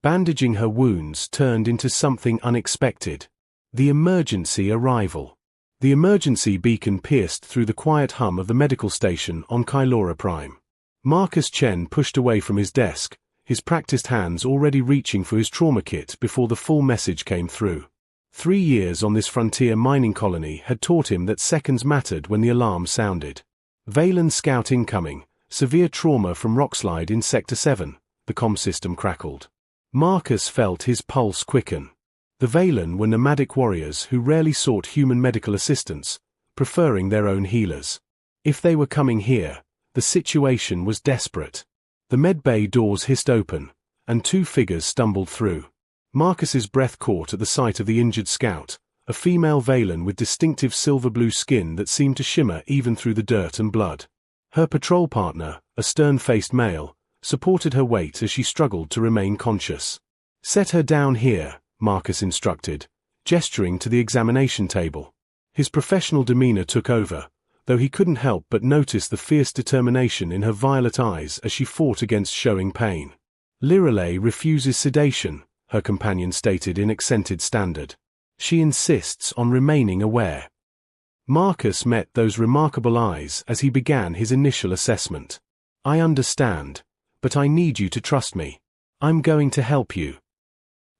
Bandaging her wounds turned into something unexpected. The emergency arrival. The emergency beacon pierced through the quiet hum of the medical station on Kylora Prime. Marcus Chen pushed away from his desk, his practiced hands already reaching for his trauma kit before the full message came through. 3 years on this frontier mining colony had taught him that seconds mattered when the alarm sounded. Valen scout incoming, severe trauma from rockslide in Sector 7, the comm system crackled. Marcus felt his pulse quicken. The Valen were nomadic warriors who rarely sought human medical assistance, preferring their own healers. If they were coming here, the situation was desperate. The medbay doors hissed open, and 2 figures stumbled through. Marcus's breath caught at the sight of the injured scout, a female Valen with distinctive silver-blue skin that seemed to shimmer even through the dirt and blood. Her patrol partner, a stern-faced male, supported her weight as she struggled to remain conscious. "Set her down here," Marcus instructed, gesturing to the examination table. His professional demeanor took over, though he couldn't help but notice the fierce determination in her violet eyes as she fought against showing pain. "Lirelei refuses sedation," her companion stated in accented standard. "She insists on remaining aware." Marcus met those remarkable eyes as he began his initial assessment. "I understand, but I need you to trust me. I'm going to help you."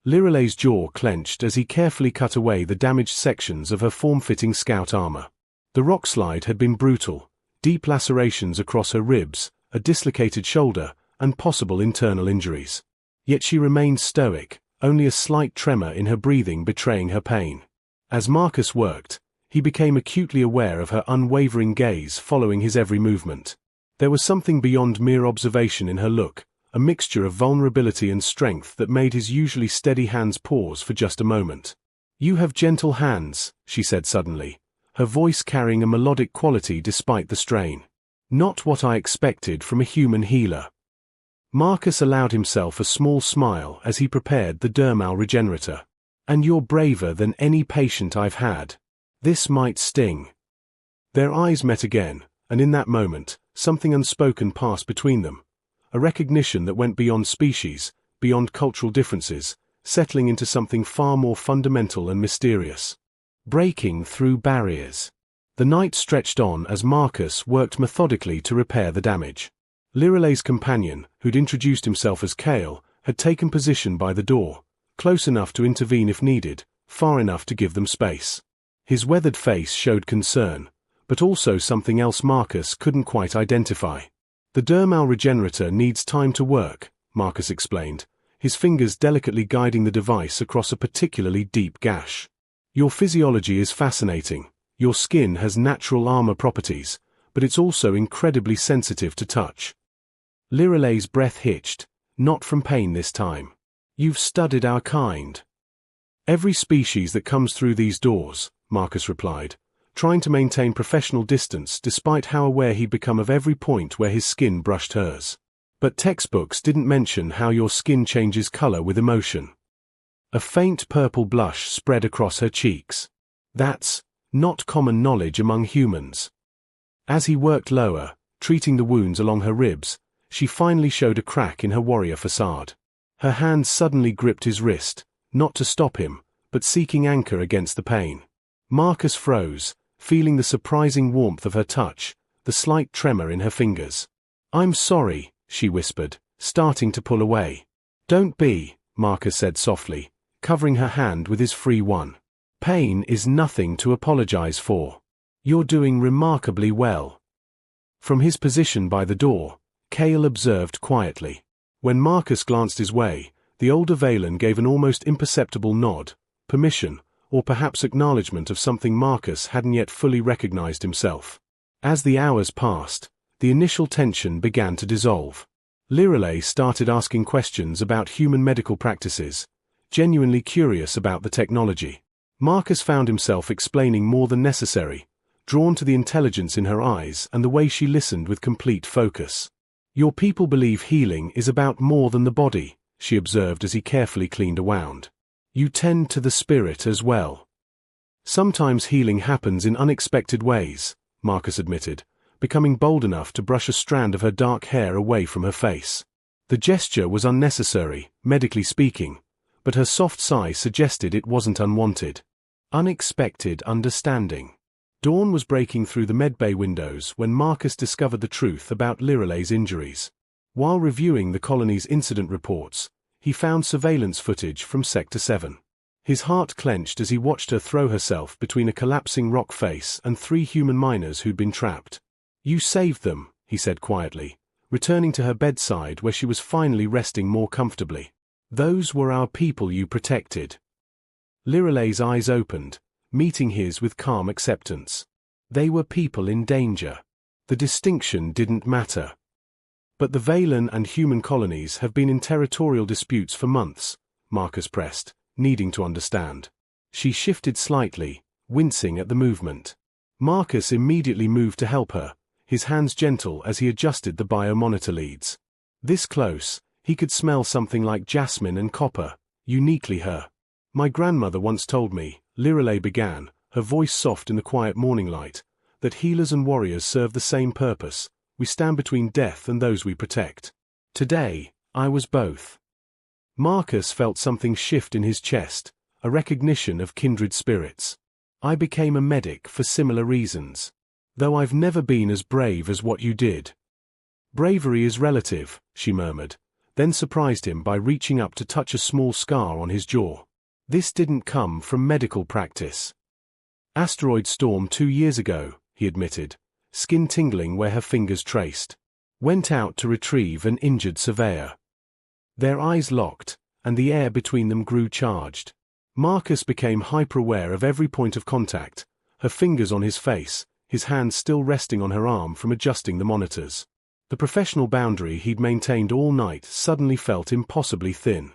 Lirelei's jaw clenched as he carefully cut away the damaged sections of her form-fitting scout armor. The rockslide had been brutal, deep lacerations across her ribs, a dislocated shoulder, and possible internal injuries. Yet she remained stoic, only a slight tremor in her breathing betraying her pain. As Marcus worked, he became acutely aware of her unwavering gaze following his every movement. There was something beyond mere observation in her look, a mixture of vulnerability and strength that made his usually steady hands pause for just a moment. "You have gentle hands," she said suddenly, her voice carrying a melodic quality despite the strain. "Not what I expected from a human healer." Marcus allowed himself a small smile as he prepared the dermal regenerator. "And you're braver than any patient I've had. This might sting." Their eyes met again, and in that moment, something unspoken passed between them. A recognition that went beyond species, beyond cultural differences, settling into something far more fundamental and mysterious. Breaking through barriers. The night stretched on as Marcus worked methodically to repair the damage. Lirelei's companion, who'd introduced himself as Kale, had taken position by the door, close enough to intervene if needed, far enough to give them space. His weathered face showed concern, but also something else Marcus couldn't quite identify. "The dermal regenerator needs time to work," Marcus explained, his fingers delicately guiding the device across a particularly deep gash. "Your physiology is fascinating. Your skin has natural armor properties, but it's also incredibly sensitive to touch." Lirelei's breath hitched, not from pain this time. "You've studied our kind." "Every species that comes through these doors," Marcus replied, trying to maintain professional distance despite how aware he'd become of every point where his skin brushed hers. "But textbooks didn't mention how your skin changes color with emotion." A faint purple blush spread across her cheeks. "That's not common knowledge among humans." As he worked lower, treating the wounds along her ribs, she finally showed a crack in her warrior facade. Her hand suddenly gripped his wrist, not to stop him, but seeking anchor against the pain. Marcus froze, feeling the surprising warmth of her touch, the slight tremor in her fingers. "I'm sorry," she whispered, starting to pull away. "Don't be," Marcus said softly, covering her hand with his free one. "Pain is nothing to apologize for. You're doing remarkably well." From his position by the door, Kale observed quietly. When Marcus glanced his way, the older Valen gave an almost imperceptible nod, permission, or perhaps acknowledgement of something Marcus hadn't yet fully recognized himself. As the hours passed, the initial tension began to dissolve. Lirelei started asking questions about human medical practices, genuinely curious about the technology. Marcus found himself explaining more than necessary, drawn to the intelligence in her eyes and the way she listened with complete focus. "Your people believe healing is about more than the body," she observed as he carefully cleaned a wound. "You tend to the spirit as well." "Sometimes healing happens in unexpected ways," Marcus admitted, becoming bold enough to brush a strand of her dark hair away from her face. The gesture was unnecessary, medically speaking, but her soft sigh suggested it wasn't unwanted. Unexpected understanding. Dawn was breaking through the medbay windows when Marcus discovered the truth about Lirelay's injuries. While reviewing the colony's incident reports, he found surveillance footage from Sector 7. His heart clenched as he watched her throw herself between a collapsing rock face and 3 human miners who'd been trapped. "You saved them," he said quietly, returning to her bedside where she was finally resting more comfortably. "Those were our people you protected." Lirelay's eyes opened, meeting his with calm acceptance. They were people in danger. The distinction didn't matter. "But the Valen and human colonies have been in territorial disputes for months," Marcus pressed, needing to understand. She shifted slightly, wincing at the movement. Marcus immediately moved to help her, his hands gentle as he adjusted the biomonitor leads. This close, he could smell something like jasmine and copper, uniquely her. "My grandmother once told me," Lirelay began, her voice soft in the quiet morning light, "that healers and warriors serve the same purpose. We stand between death and those we protect. Today, I was both." Marcus felt something shift in his chest, a recognition of kindred spirits. "I became a medic for similar reasons. Though I've never been as brave as what you did." "Bravery is relative," she murmured, then surprised him by reaching up to touch a small scar on his jaw. This didn't come from medical practice. "Asteroid storm 2 years ago," he admitted, skin tingling where her fingers traced. "Went out to retrieve an injured surveyor." Their eyes locked, and the air between them grew charged. Marcus became hyper-aware of every point of contact, her fingers on his face, his hands still resting on her arm from adjusting the monitors. The professional boundary he'd maintained all night suddenly felt impossibly thin.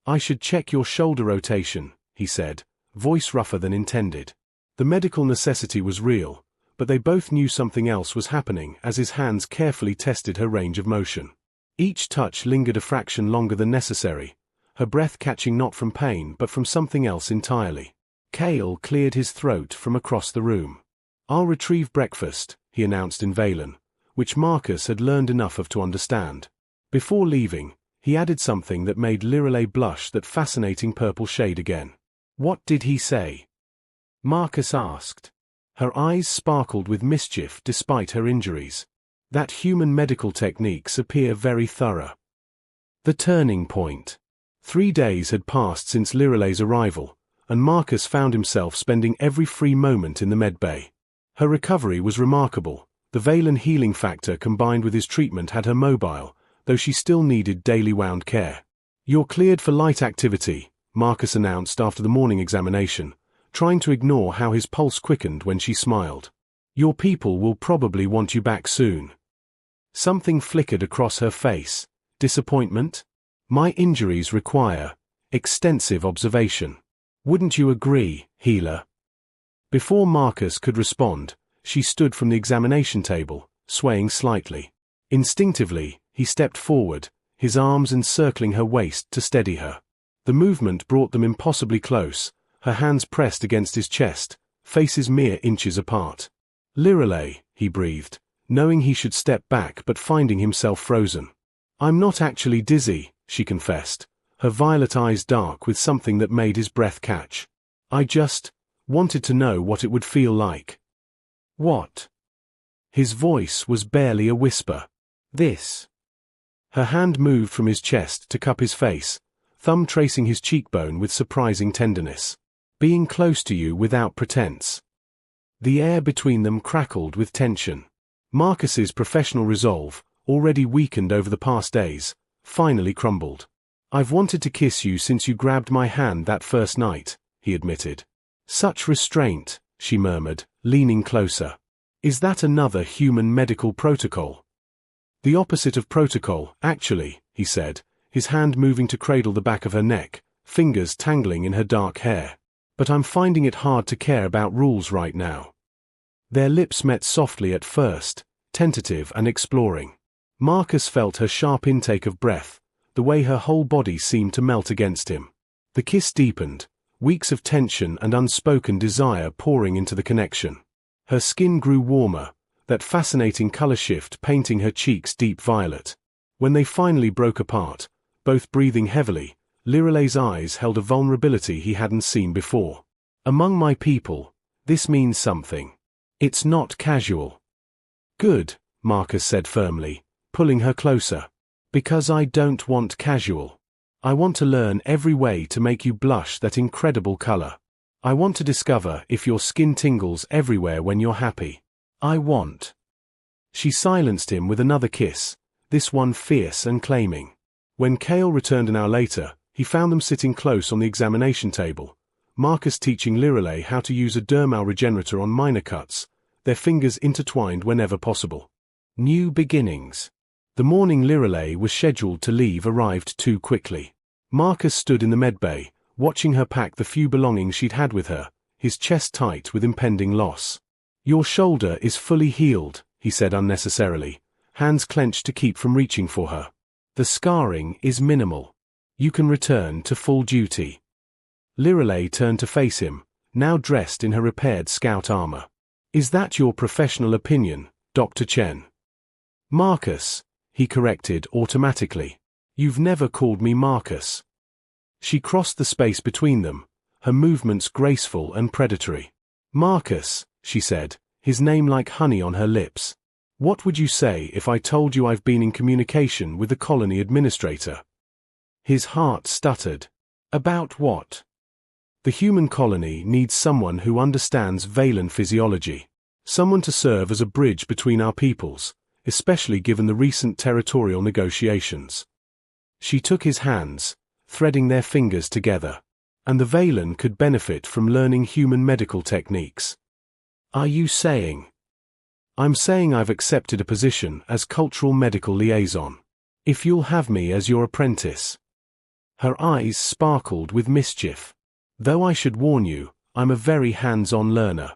"I should check your shoulder rotation," he said, voice rougher than intended. The medical necessity was real, but they both knew something else was happening as his hands carefully tested her range of motion. Each touch lingered a fraction longer than necessary, her breath catching not from pain but from something else entirely. Kale cleared his throat from across the room. "I'll retrieve breakfast," he announced in Valen, which Marcus had learned enough of to understand. Before leaving, he added something that made Lirelay blush, that fascinating purple shade again. "What did he say?" Marcus asked. Her eyes sparkled with mischief despite her injuries. "That human medical techniques appear very thorough." The turning point. 3 days had passed since Lirelay's arrival, and Marcus found himself spending every free moment in the medbay. Her recovery was remarkable. The Valen healing factor combined with his treatment had her mobile, though she still needed daily wound care. "You're cleared for light activity," Marcus announced after the morning examination, trying to ignore how his pulse quickened when she smiled. "Your people will probably want you back soon." Something flickered across her face. Disappointment? "My injuries require extensive observation. Wouldn't you agree, healer?" Before Marcus could respond, she stood from the examination table, swaying slightly. Instinctively, he stepped forward, his arms encircling her waist to steady her. The movement brought them impossibly close, her hands pressed against his chest, faces mere inches apart. "Lirelay," he breathed, knowing he should step back but finding himself frozen. "I'm not actually dizzy," she confessed, her violet eyes dark with something that made his breath catch. "I just wanted to know what it would feel like." "What?" His voice was barely a whisper. "This." Her hand moved from his chest to cup his face, thumb tracing his cheekbone with surprising tenderness. "Being close to you without pretense." The air between them crackled with tension. Marcus's professional resolve, already weakened over the past days, finally crumbled. "I've wanted to kiss you since you grabbed my hand that first night," he admitted. "Such restraint," she murmured, leaning closer. "Is that another human medical protocol?" "The opposite of protocol, actually," he said, his hand moving to cradle the back of her neck, fingers tangling in her dark hair. "But I'm finding it hard to care about rules right now." Their lips met softly at first, tentative and exploring. Marcus felt her sharp intake of breath, the way her whole body seemed to melt against him. The kiss deepened, weeks of tension and unspoken desire pouring into the connection. Her skin grew warmer, that fascinating color shift painting her cheeks deep violet. When they finally broke apart, both breathing heavily, Liralay's eyes held a vulnerability he hadn't seen before. Among my people, this means something. It's not casual. Good, Marcus said firmly, pulling her closer. Because I don't want casual. I want to learn every way to make you blush that incredible color. I want to discover if your skin tingles everywhere when you're happy. I want. She silenced him with another kiss, this one fierce and claiming. When Cale returned an hour later, he found them sitting close on the examination table, Marcus teaching Liralay how to use a dermal regenerator on minor cuts, their fingers intertwined whenever possible. New beginnings. The morning Liralay was scheduled to leave arrived too quickly. Marcus stood in the medbay, watching her pack the few belongings she'd had with her, his chest tight with impending loss. Your shoulder is fully healed, he said unnecessarily, hands clenched to keep from reaching for her. The scarring is minimal. You can return to full duty. Liralay turned to face him, now dressed in her repaired scout armor. Is that your professional opinion, Dr. Chen? Marcus, he corrected automatically. You've never called me Marcus. She crossed the space between them, her movements graceful and predatory. Marcus, she said, his name like honey on her lips. What would you say if I told you I've been in communication with the colony administrator? His heart stuttered. About what? The human colony needs someone who understands Valen physiology. Someone to serve as a bridge between our peoples, especially given the recent territorial negotiations. She took his hands, threading their fingers together. And the Valen could benefit from learning human medical techniques. Are you saying? I'm saying I've accepted a position as cultural medical liaison. If you'll have me as your apprentice. Her eyes sparkled with mischief. Though I should warn you, I'm a very hands-on learner.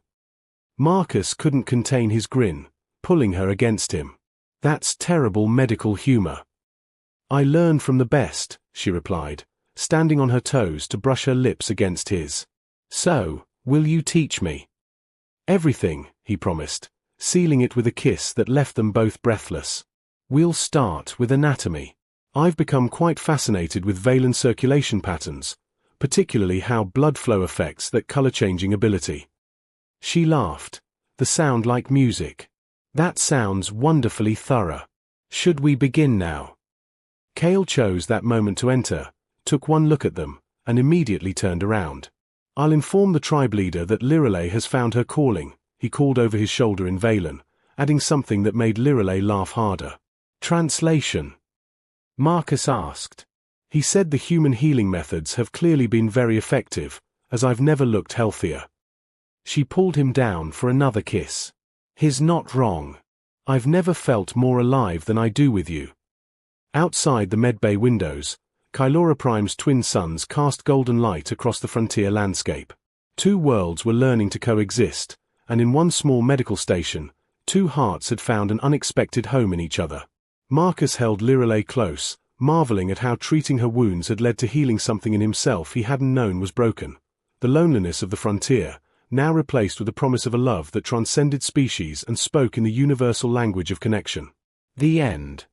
Marcus couldn't contain his grin, pulling her against him. That's terrible medical humor. I learn from the best, she replied, standing on her toes to brush her lips against his. So, will you teach me? Everything, he promised, sealing it with a kiss that left them both breathless. We'll start with anatomy. I've become quite fascinated with Valen circulation patterns, particularly how blood flow affects that color-changing ability. She laughed, the sound like music. That sounds wonderfully thorough. Should we begin now? Cale chose that moment to enter, took one look at them, and immediately turned around. I'll inform the tribe leader that Liralay has found her calling, he called over his shoulder in Valen, adding something that made Liralay laugh harder. Translation? Marcus asked. He said the human healing methods have clearly been very effective, as I've never looked healthier. She pulled him down for another kiss. He's not wrong. I've never felt more alive than I do with you. Outside the medbay windows, Kylora Prime's twin suns cast golden light across the frontier landscape. Two worlds were learning to coexist, and in one small medical station, two hearts had found an unexpected home in each other. Marcus held Liralay close, marveling at how treating her wounds had led to healing something in himself he hadn't known was broken. The loneliness of the frontier, now replaced with the promise of a love that transcended species and spoke in the universal language of connection. The end.